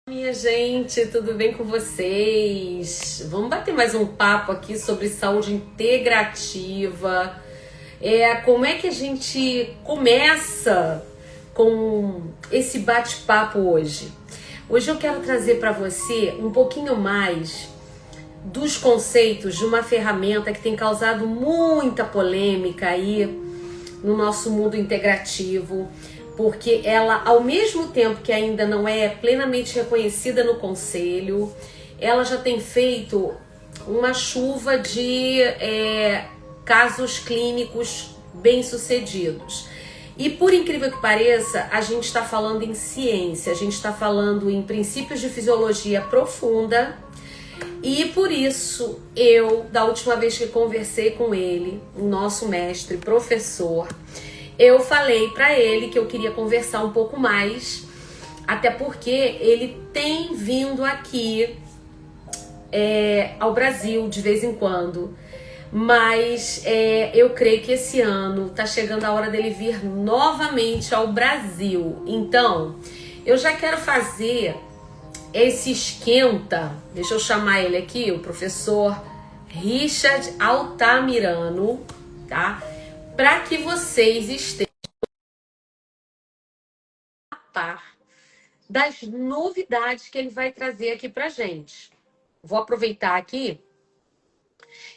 Minha gente, tudo bem com vocês? Vamos bater mais um papo aqui sobre saúde integrativa. Como é que a gente começa com esse bate-papo hoje? Hoje eu quero trazer para você um pouquinho mais dos conceitos de uma ferramenta que tem causado muita polêmica aí no nosso mundo integrativo, porque ela, ao mesmo tempo que ainda não é plenamente reconhecida no conselho, ela já tem feito uma chuva de casos clínicos bem-sucedidos. E por incrível que pareça, a gente está falando em ciência, a gente está falando em princípios de fisiologia profunda. E por isso, da última vez que conversei com ele, o nosso mestre, professor, eu falei para ele que eu queria conversar um pouco mais, até porque ele tem vindo aqui ao Brasil de vez em quando, mas eu creio que esse ano tá chegando a hora dele vir novamente ao Brasil. Então, eu já quero fazer esse esquenta, deixa eu chamar ele aqui, o professor Richard Altamirano, tá? Para que vocês estejam a par das novidades que ele vai trazer aqui pra gente. Vou aproveitar aqui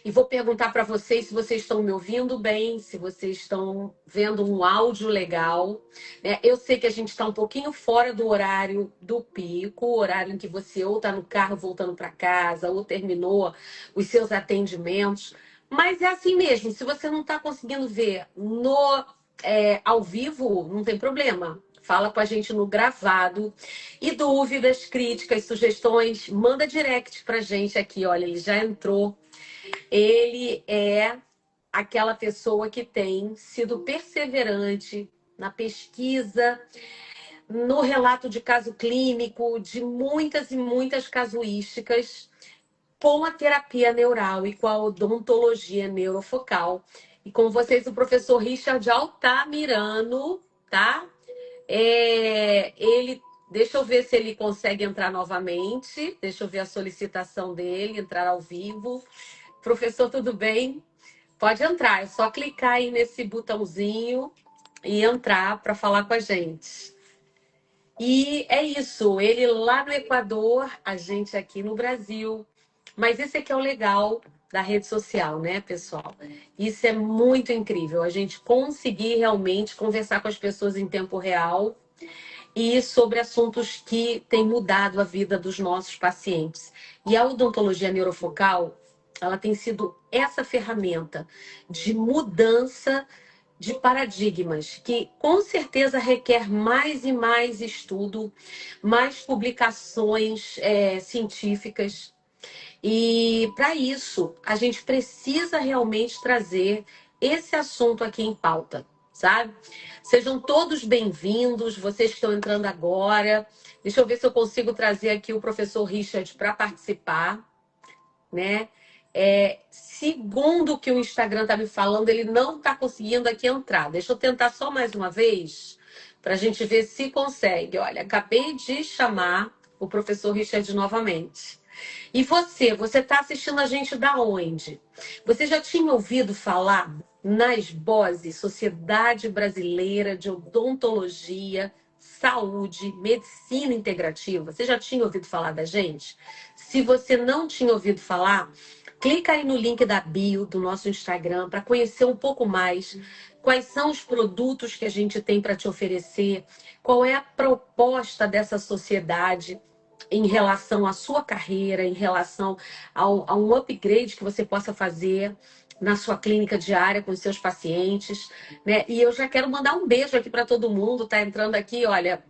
e vou perguntar para vocês se vocês estão me ouvindo bem, se vocês estão vendo um áudio legal, né? Eu sei que a gente está um pouquinho fora do horário do pico, o horário em que você ou está no carro voltando para casa, ou terminou os seus atendimentos, mas é assim mesmo. Se você não está conseguindo ver ao vivo, não tem problema. Fala com a gente no gravado. E dúvidas, críticas, sugestões, manda direct pra gente aqui. Olha, ele já entrou. Ele é aquela pessoa que tem sido perseverante na pesquisa, no relato de caso clínico, de muitas e muitas casuísticas, com a terapia neural e com a odontologia neurofocal. E com vocês, o professor Richard Altamirano, tá? Deixa eu ver se ele consegue entrar novamente. Deixa eu ver a solicitação dele, entrar ao vivo. Professor, tudo bem? Pode entrar, é só clicar aí nesse botãozinho e entrar para falar com a gente. E é isso, ele lá no Equador, a gente aqui no Brasil. Mas esse aqui é o legal da rede social, né, pessoal? Isso é muito incrível, a gente conseguir realmente conversar com as pessoas em tempo real e sobre assuntos que têm mudado a vida dos nossos pacientes. E a odontologia neurofocal, ela tem sido essa ferramenta de mudança de paradigmas, que com certeza requer mais e mais estudo, mais publicações científicas. E para isso, a gente precisa realmente trazer esse assunto aqui em pauta, sabe? Sejam todos bem-vindos, vocês que estão entrando agora. Deixa eu ver se eu consigo trazer aqui o professor Richard para participar, né? Segundo o que o Instagram está me falando, ele não está conseguindo aqui entrar. Deixa eu tentar só mais uma vez, para a gente ver se consegue. Olha, acabei de chamar o professor Richard novamente. E você está assistindo a gente da onde? Você já tinha ouvido falar na SBOSE, Sociedade Brasileira de Odontologia, Saúde, Medicina Integrativa? Você já tinha ouvido falar da gente? Se você não tinha ouvido falar, clica aí no link da bio do nosso Instagram para conhecer um pouco mais quais são os produtos que a gente tem para te oferecer, qual é a proposta dessa sociedade em relação à sua carreira, em relação a um upgrade que você possa fazer na sua clínica diária com os seus pacientes, né? E eu já quero mandar um beijo aqui para todo mundo, tá entrando aqui, olha,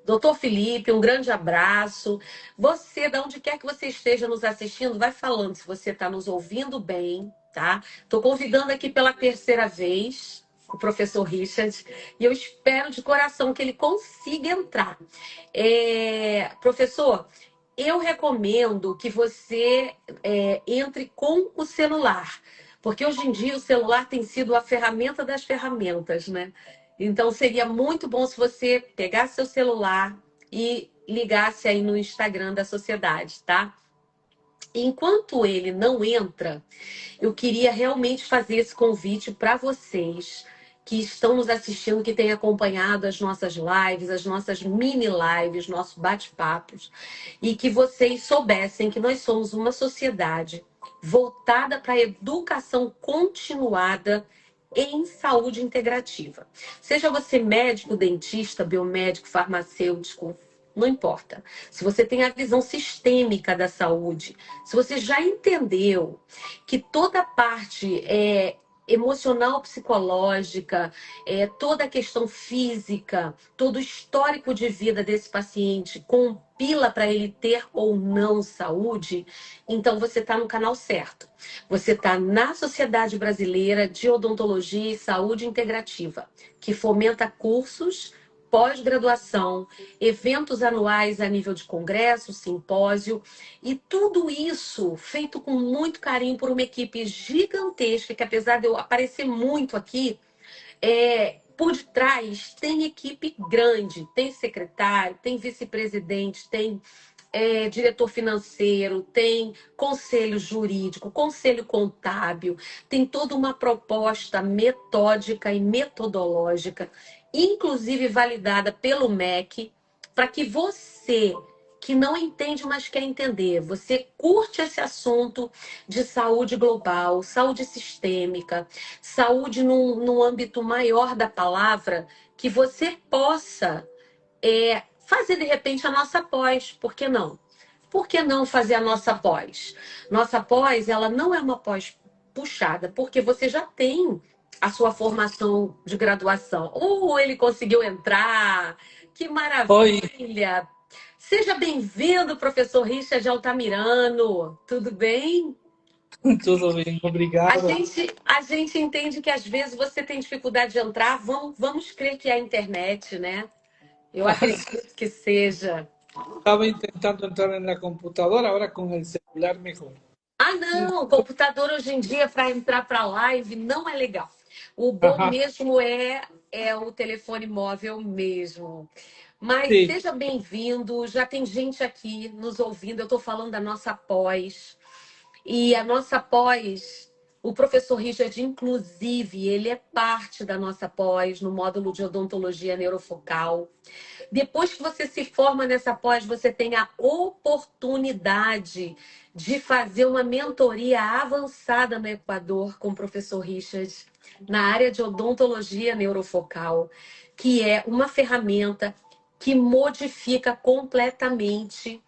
Doutor Felipe, um grande abraço. Você, de onde quer que você esteja nos assistindo, vai falando se você está nos ouvindo bem, tá? Estou convidando aqui pela terceira vez o professor Richard e eu espero de coração que ele consiga entrar. Professor, eu recomendo que você entre com o celular, porque hoje em dia o celular tem sido a ferramenta das ferramentas, né? Então, seria muito bom se você pegasse seu celular e ligasse aí no Instagram da sociedade, tá? Enquanto ele não entra, eu queria realmente fazer esse convite para vocês que estão nos assistindo, que têm acompanhado as nossas lives, as nossas mini lives, nossos bate-papos, e que vocês soubessem que nós somos uma sociedade voltada para a educação continuada em saúde integrativa. Seja você médico, dentista, biomédico, farmacêutico, não importa. Se você tem a visão sistêmica da saúde, se você já entendeu que toda a parte emocional, psicológica, toda a questão física, todo o histórico de vida desse paciente compila para ele ter ou não saúde, então você está no canal certo. Você está na Sociedade Brasileira de Odontologia e Saúde Integrativa, que fomenta cursos, pós-graduação, eventos anuais a nível de congresso, simpósio, e tudo isso feito com muito carinho por uma equipe gigantesca, que apesar de eu aparecer muito aqui, por detrás tem equipe grande, tem secretário, tem vice-presidente, tem diretor financeiro, tem conselho jurídico, conselho contábil, tem toda uma proposta metódica e metodológica, inclusive validada pelo MEC, para que você que não entende, mas quer entender, você curte esse assunto de saúde global, saúde sistêmica, saúde num âmbito maior da palavra, que você possa fazer de repente a nossa pós, por que não? Por que não fazer a nossa pós? Nossa pós, ela não é uma pós puxada, porque você já tem a sua formação de graduação. Ele conseguiu entrar, que Oi, maravilha! Seja bem-vindo, professor Richard Altamirano. Tudo bem? tudo bem, A obrigado. gente, a gente entende que às vezes você tem dificuldade de entrar. Vamos crer que é a internet, né? Eu acredito que seja. Estaba intentando entrar en la computadora, ahora con el celular mejor. Ah, não, o computador hoje em dia para entrar para live não é legal. O bom Ajá, mesmo é o telefone móvel mesmo. Mas sí, seja bem-vindo, já tem gente aqui nos ouvindo. Eu estou falando da nossa pós. E a nossa pós, o professor Richard, inclusive, ele é parte da nossa pós no módulo de odontologia neurofocal. Depois que você se forma nessa pós, você tem a oportunidade de fazer uma mentoria avançada no Equador com o professor Richard, na área de odontologia neurofocal, que é uma ferramenta que modifica completamente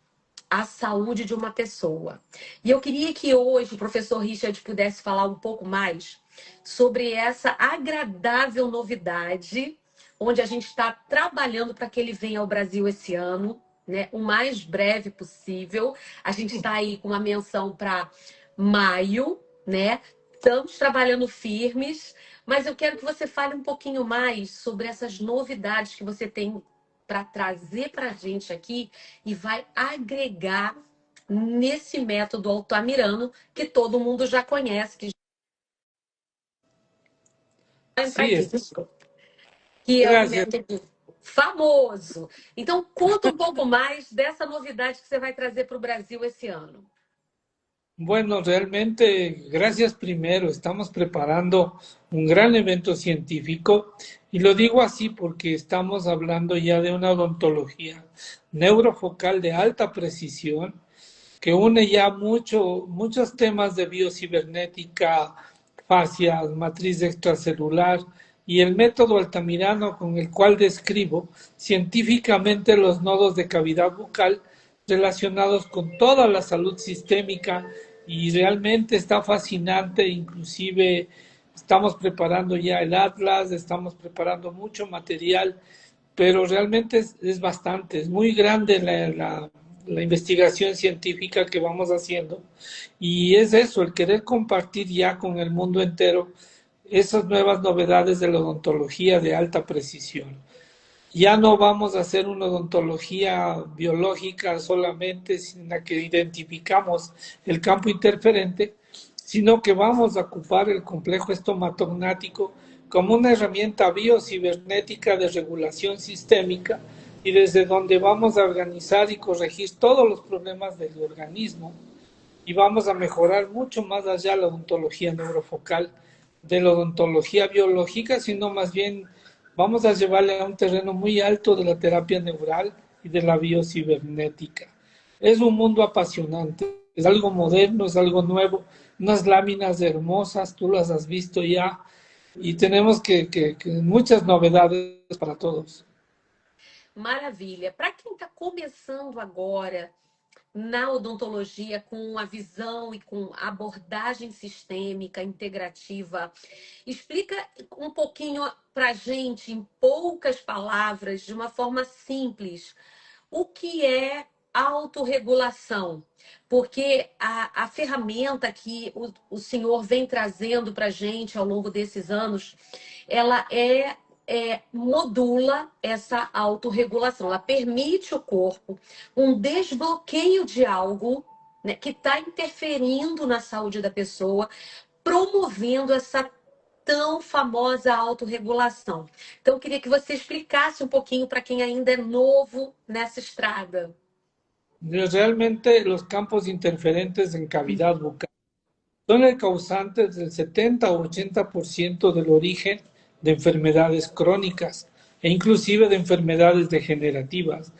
a saúde de uma pessoa. E eu queria que hoje o professor Richard pudesse falar um pouco mais sobre essa agradável novidade, onde a gente está trabalhando para que ele venha ao Brasil esse ano, né, o mais breve possível. A gente está aí com uma menção para maio, né? Estamos trabalhando firmes, mas eu quero que você fale um pouquinho mais sobre essas novidades que você tem para trazer para a gente aqui e vai agregar nesse método Altamirano que todo mundo já conhece, que já vai entrar sí, aqui, desculpa, que é um gracias. método famoso. Então, conta um pouco mais dessa novidade que você vai trazer para o Brasil esse ano. Bueno, realmente, gracias primero. Estamos preparando un gran evento científico y lo digo así porque estamos hablando ya de una odontología neurofocal de alta precisión que une ya muchos temas de biocibernética, fascias, matriz extracelular y el método Altamirano con el cual describo científicamente los nodos de cavidad bucal relacionados con toda la salud sistémica y realmente está fascinante, inclusive estamos preparando ya el atlas, estamos preparando mucho material, pero realmente es bastante, es muy grande la investigación científica que vamos haciendo y es eso, el querer compartir ya con el mundo entero esas nuevas novedades de la odontología de alta precisión. Ya no vamos a hacer una odontología biológica solamente en la que identificamos el campo interferente, sino que vamos a ocupar el complejo estomatognático como una herramienta biocibernética de regulación sistémica y desde donde vamos a organizar y corregir todos los problemas del organismo y vamos a mejorar mucho más allá la odontología neurofocal de la odontología biológica, sino más bien vamos a llevarle a un terreno muy alto de la terapia neural y de la biocibernética. Es un mundo apasionante, es algo moderno, es algo nuevo, unas láminas hermosas, tú las has visto ya, y tenemos que muchas novedades para todos. Maravilha. Para quem está começando agora na odontologia com a visão e com a abordagem sistêmica integrativa, explica um pouquinho para a gente, em poucas palavras, de uma forma simples, o que é autorregulação? Porque a ferramenta que o senhor vem trazendo para a gente ao longo desses anos, ela modula essa autorregulação. Ela permite ao corpo um desbloqueio de algo, né, que está interferindo na saúde da pessoa, promovendo essa tão famosa autorregulação. Então, eu queria que você explicasse um pouquinho para quem ainda é novo nessa estrada. Realmente los campos interferentes en cavidad bucal son el causante del 70 o 80% del origen de enfermedades crónicas e inclusive de enfermedades degenerativas,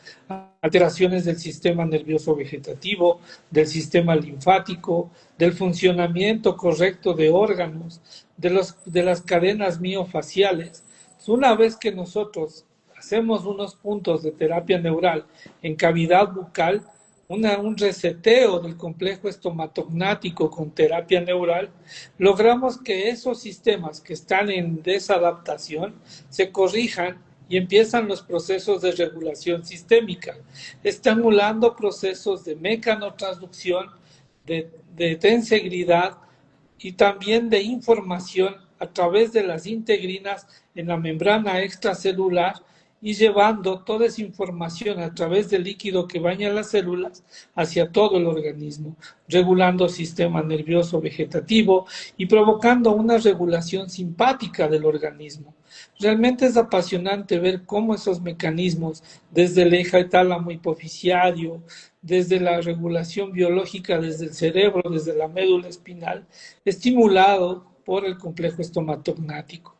alteraciones del sistema nervioso vegetativo, del sistema linfático, del funcionamiento correcto de órganos, de las cadenas miofaciales. Una vez que nosotros hacemos unos puntos de terapia neural en cavidad bucal, un reseteo del complejo estomatognático con terapia neural, logramos que esos sistemas que están en desadaptación se corrijan y empiezan los procesos de regulación sistémica, estimulando procesos de mecanotransducción, de tensegridad y también de información a través de las integrinas en la membrana extracelular y llevando toda esa información a través del líquido que baña las células hacia todo el organismo, regulando sistema nervioso vegetativo y provocando una regulación simpática del organismo. Realmente es apasionante ver cómo esos mecanismos, desde el eje tálamo hipoficiario, desde la regulación biológica, desde el cerebro, desde la médula espinal, estimulado por el complejo estomatognático.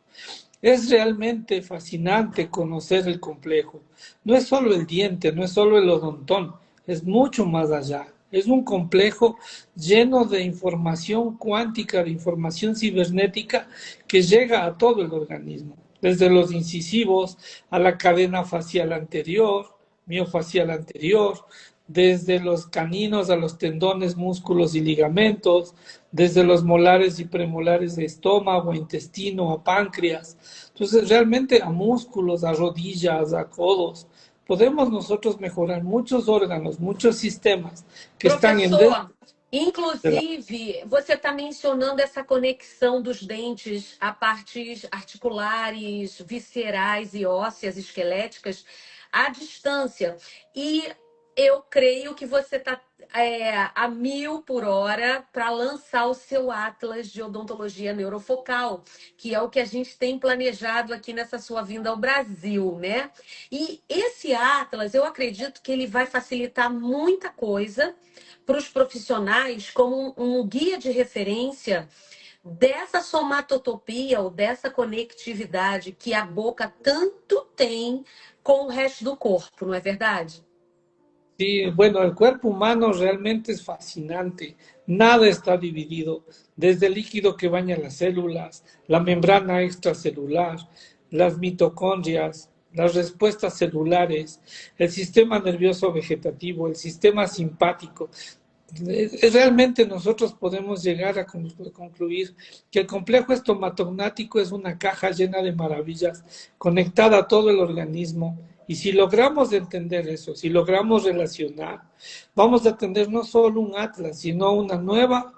Es realmente fascinante conocer el complejo. No es solo el diente, no es solo el odontón, es mucho más allá. Es un complejo lleno de información cuántica, de información cibernética que llega a todo el organismo, desde los incisivos a la cadena facial anterior, miofacial anterior, desde los caninos a los tendones, músculos y ligamentos, desde los molares y premolares de estómago, intestino, a páncreas. Entonces, realmente a músculos, a rodillas, a codos, podemos nosotros mejorar muchos órganos, muchos sistemas que estão em... Inclusive, você está mencionando essa conexão dos dentes a partes articulares, viscerais e ósseas, esqueléticas, à distância. E eu creio que você está a 1000 por hora para lançar o seu Atlas de Odontologia Neurofocal, que é o que a gente tem planejado aqui nessa sua vinda ao Brasil, né? E esse Atlas, eu acredito que ele vai facilitar muita coisa para os profissionais como um guia de referência dessa somatotopia ou dessa conectividade que a boca tanto tem com o resto do corpo, não é verdade? Sí, bueno, el cuerpo humano realmente es fascinante. Nada está dividido, desde el líquido que baña las células, la membrana extracelular, las mitocondrias, las respuestas celulares, el sistema nervioso vegetativo, el sistema simpático. Realmente nosotros podemos llegar a concluir que el complejo estomatognático es una caja llena de maravillas, conectada a todo el organismo. Y si logramos entender eso, si logramos relacionar, vamos a tener no solo un atlas, sino una nueva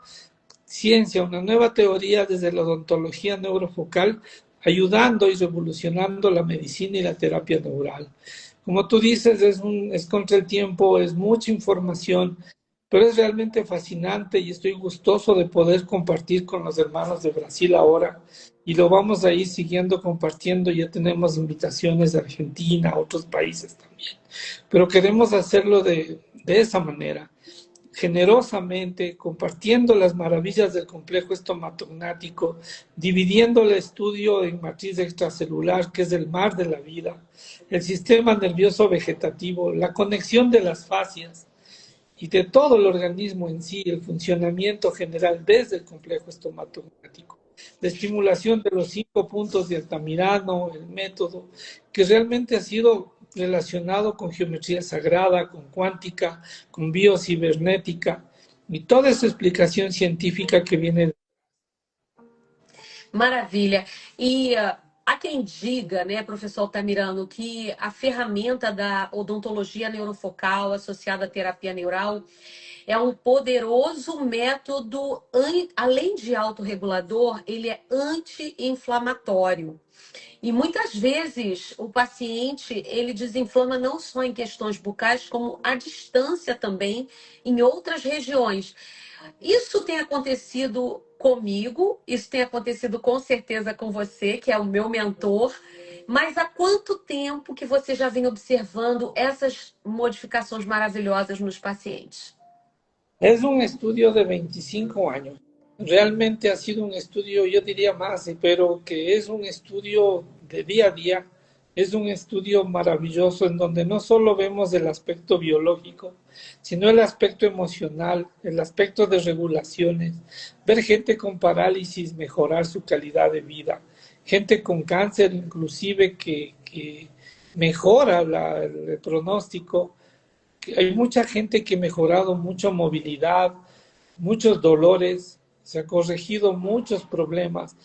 ciencia, una nueva teoría desde la odontología neurofocal, ayudando y revolucionando la medicina y la terapia neural. Como tú dices, es contra el tiempo, es mucha información, pero es realmente fascinante y estoy gustoso de poder compartir con los hermanos de Brasil ahora y lo vamos a ir siguiendo compartiendo. Ya tenemos invitaciones de Argentina, otros países también, pero queremos hacerlo de esa manera, generosamente, compartiendo las maravillas del complejo estomatognático, dividiendo el estudio en matriz extracelular, que es el mar de la vida, el sistema nervioso vegetativo, la conexión de las fascias y de todo el organismo en sí, el funcionamiento general desde el complejo estomatognático, la estimulación de los 5 puntos de Altamirano, el método, que realmente ha sido relacionado con geometría sagrada, con cuántica, con biocibernética, y toda esa explicación científica que viene. Maravilha. E há quem diga, né, professor Altamirano, que a ferramenta da odontologia neurofocal associada à terapia neural é um poderoso método, além de autorregulador, ele é anti-inflamatório. E muitas vezes o paciente ele desinflama não só em questões bucais, como à distância também em outras regiões. Isso tem acontecido comigo, isso tem acontecido com certeza com você, que é o meu mentor. Mas há quanto tempo que você já vem observando essas modificações maravilhosas nos pacientes? Es un estudio de 25 años. Realmente ha sido un estudio, yo diría más, pero que es un estudio de día a día. Es un estudio maravilloso en donde no solo vemos el aspecto biológico, sino el aspecto emocional, el aspecto de regulaciones, ver gente con parálisis mejorar su calidad de vida, gente con cáncer inclusive que mejora el pronóstico. Hay mucha gente que ha mejorado mucho movilidad, muchos dolores, se ha corregido muchos problemas,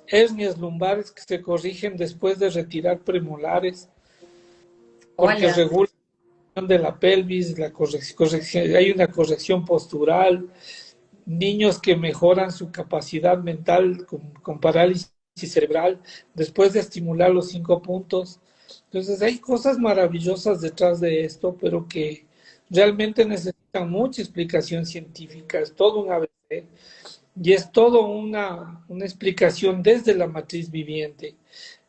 hernias lumbares que se corrigen después de retirar premolares, porque Olha, regulación de la pelvis, hay una corrección postural, niños que mejoran su capacidad mental con parálisis cerebral después de estimular los 5 puntos. Entonces hay cosas maravillosas detrás de esto, pero que realmente necesitan mucha explicación científica. Es todo un ABC y es todo una explicación desde la matriz viviente.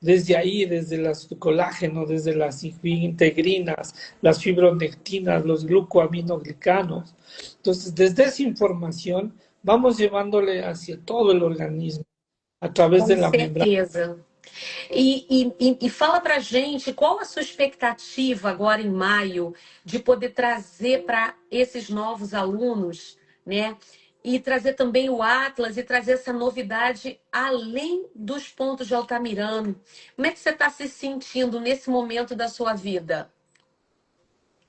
Desde ahí, desde el colágeno, desde las integrinas, las fibronectinas, los glucoaminoglicanos. Entonces, desde esa información vamos llevándole hacia todo el organismo a través com de la membrana. certeza. E fala pra gente qual a sua expectativa agora em maio de poder trazer para esses novos alunos, né? E trazer também o Atlas e trazer essa novidade além dos pontos de Altamirano. Como é que você está se sentindo nesse momento da sua vida?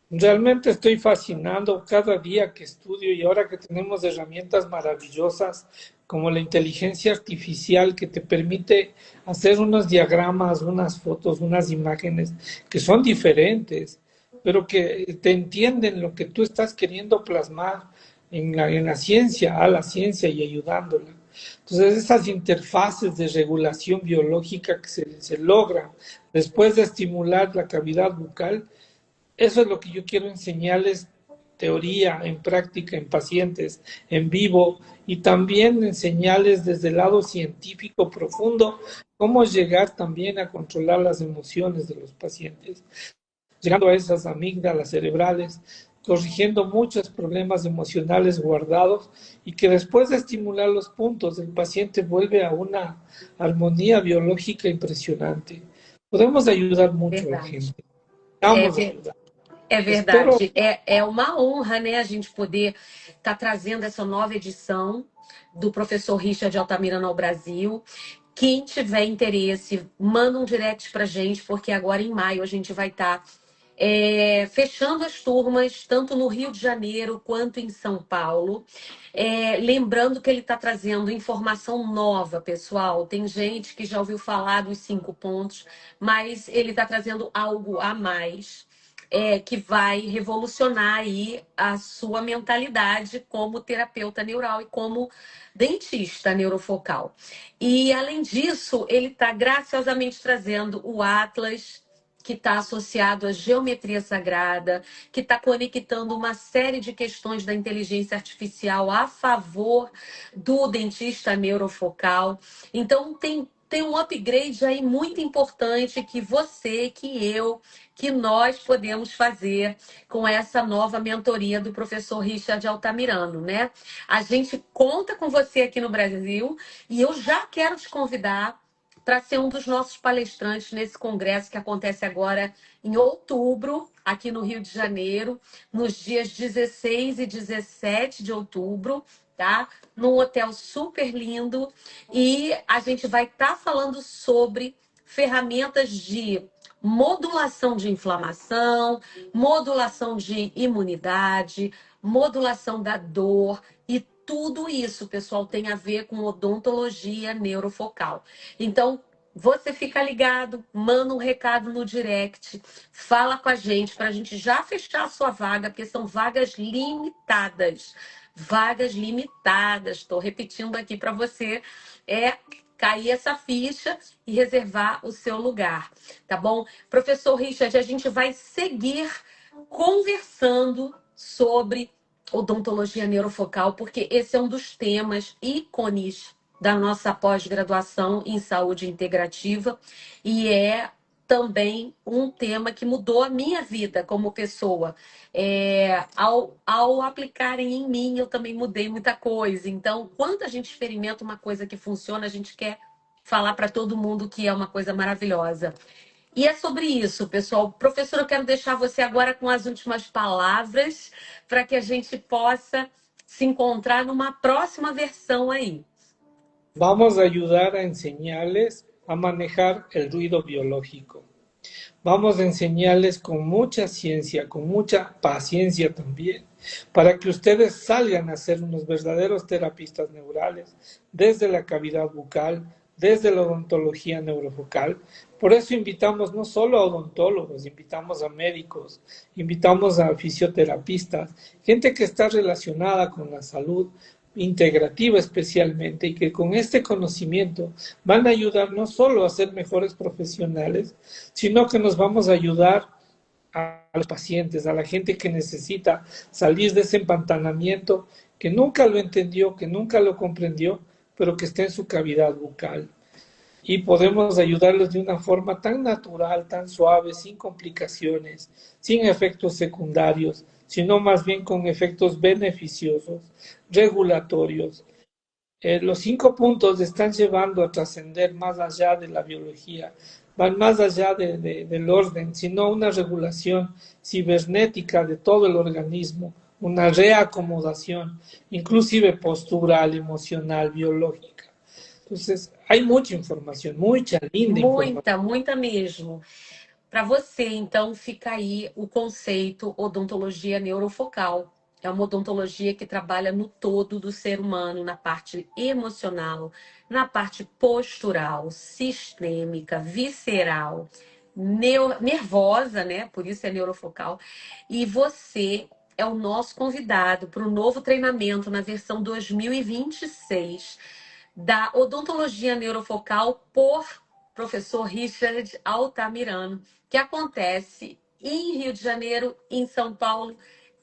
Realmente estoy fascinado cada día que estudio y ahora que tenemos herramientas maravillosas como la inteligencia artificial que te permite hacer unos diagramas, unas fotos, unas imágenes que son diferentes, pero que te entienden lo que tú estás queriendo plasmar en la ciencia, a la ciencia y ayudándola. Entonces, esas interfaces de regulación biológica que se logran después de estimular la cavidad bucal, eso es lo que yo quiero enseñarles, teoría, en práctica, en pacientes, en vivo, y también enseñarles desde el lado científico profundo cómo llegar también a controlar las emociones de los pacientes, llegando a esas amígdalas cerebrales, corrigiendo muchos problemas emocionales guardados y que después de estimular los puntos, el paciente vuelve a una armonía biológica impresionante. Podemos ayudar mucho a la Verdade. gente. É, Vamos a ayudar. é Espero. verdade. É uma honra, né, a gente poder estar trazendo essa nova edição do professor Richard Altamirano ao Brasil. Quem tiver interesse, manda um direct pra gente, porque agora em maio a gente vai estar fechando as turmas, tanto no Rio de Janeiro quanto em São Paulo. Lembrando que ele está trazendo informação nova, pessoal. Tem gente que já ouviu falar dos 5 pontos, mas ele está trazendo algo a mais. Que vai revolucionar aí a sua mentalidade como terapeuta neural e como dentista neurofocal. E, além disso, ele está graciosamente trazendo o Atlas que está associado à geometria sagrada, que está conectando uma série de questões da inteligência artificial a favor do dentista neurofocal. Então, tem um upgrade aí muito importante que você, que eu, que nós podemos fazer com essa nova mentoria do professor Richard Altamirano, né? A gente conta com você aqui no Brasil e eu já quero te convidar para ser um dos nossos palestrantes nesse congresso que acontece agora em outubro, aqui no Rio de Janeiro, nos dias 16 e 17 de outubro, tá? Num hotel super lindo. E a gente vai estar falando sobre ferramentas de modulação de inflamação, modulação de imunidade, modulação da dor e tudo isso, pessoal, tem a ver com odontologia neurofocal. Então, você fica ligado, manda um recado no direct, fala com a gente para a gente já fechar a sua vaga, porque são vagas limitadas. Vagas limitadas. Estou repetindo aqui para você. É cair essa ficha e reservar o seu lugar, tá bom? Professor Richard, a gente vai seguir conversando sobre odontologia neurofocal, porque esse é um dos temas ícones da nossa pós-graduação em saúde integrativa e é também um tema que mudou a minha vida como pessoa. Ao aplicarem em mim, eu também mudei muita coisa. Então, quando a gente experimenta uma coisa que funciona, a gente quer falar para todo mundo que é uma coisa maravilhosa. E é sobre isso, pessoal. Professor, eu quero deixar você agora com as últimas palavras para que a gente possa se encontrar numa próxima versão aí. Vamos a ayudar a enseñarles a manejar el ruido biológico. Vamos a enseñarles con mucha ciencia, con mucha paciencia también, para que ustedes salgan a ser unos verdaderos terapistas neurales desde la cavidad bucal, desde la odontología neurofocal. Por eso invitamos no solo a odontólogos, invitamos a médicos, invitamos a fisioterapistas, gente que está relacionada con la salud integrativa especialmente, y que con este conocimiento van a ayudar no solo a ser mejores profesionales, sino que nos vamos a ayudar a los pacientes, a la gente que necesita salir de ese empantanamiento, que nunca lo entendió, que nunca lo comprendió, pero que está en su cavidad bucal. Y podemos ayudarlos de una forma tan natural, tan suave, sin complicaciones, sin efectos secundarios, sino más bien con efectos beneficiosos, regulatorios. Los 5 puntos están llevando a trascender más allá de la biología, van más allá del orden, sino una regulación cibernética de todo el organismo, una reacomodación, inclusive postural, emocional, biológica. Entonces, hay mucha información, mucha linda información. Muita mesmo. Para você, então, fica aí o conceito odontologia neurofocal. É uma odontologia que trabalha no todo do ser humano, na parte emocional, na parte postural, sistêmica, visceral, nervosa, né? Por isso é neurofocal. E você é o nosso convidado para o novo treinamento na versão 2026 da odontologia neurofocal por professor Richard Altamirano, que acontece em Rio de Janeiro, em São Paulo,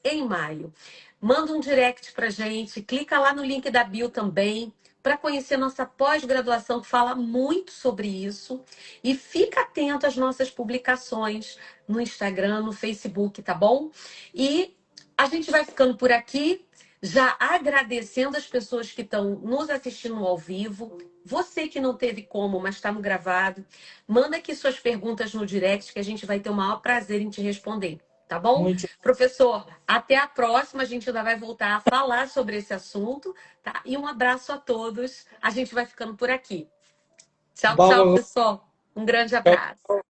em maio. Manda um direct pra gente, clica lá no link da bio também, para conhecer nossa pós-graduação, que fala muito sobre isso. E fica atento às nossas publicações no Instagram, no Facebook, tá bom? E a gente vai ficando por aqui, já agradecendo as pessoas que estão nos assistindo ao vivo. Você que não teve como, mas está no gravado, manda aqui suas perguntas no direct que a gente vai ter o maior prazer em te responder, tá bom? Mucho. Professor, até a próxima, a gente ainda vai voltar a falar sobre esse assunto, tá? E um abraço a todos, a gente vai ficando por aqui. Tchau, tchau, Vamos. pessoal. Um grande abraço.